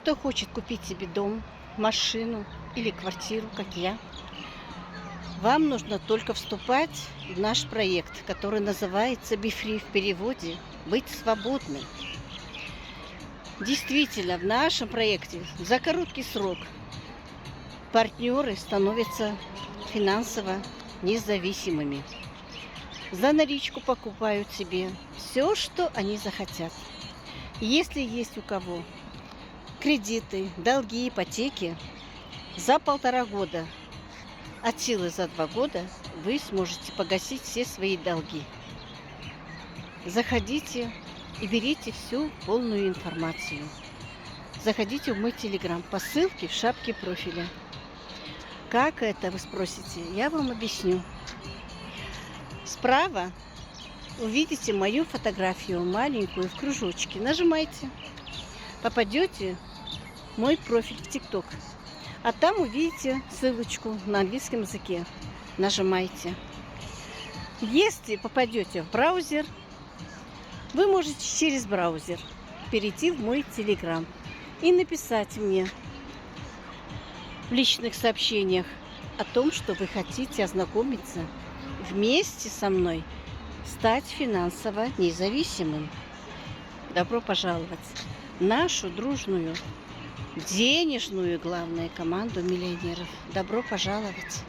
кто хочет купить себе дом, машину или квартиру, как я, вам нужно только вступать в наш проект, который называется Be Free, в переводе «Быть свободным». Действительно, в нашем проекте за короткий срок партнеры становятся финансово независимыми. За наличку покупают себе все, что они захотят. Если есть у кого кредиты, долги, ипотеки, за 1,5 года, от силы за 2 года, вы сможете погасить все свои долги. Заходите и берите всю полную информацию. Заходите в мой телеграм по ссылке в шапке профиля. Как это, вы спросите? Я вам объясню. Справа увидите мою фотографию, маленькую, в кружочке. Нажимайте. Попадете в мой профиль в ТикТок. А там увидите ссылочку на английском языке. Нажимайте. Если попадете в браузер, вы можете через браузер перейти в мой телеграм и написать мне в личных сообщениях о том, что вы хотите ознакомиться вместе со мной, стать финансово независимым. Добро пожаловать в нашу дружную, денежную, главное, команду миллионеров. Добро пожаловать!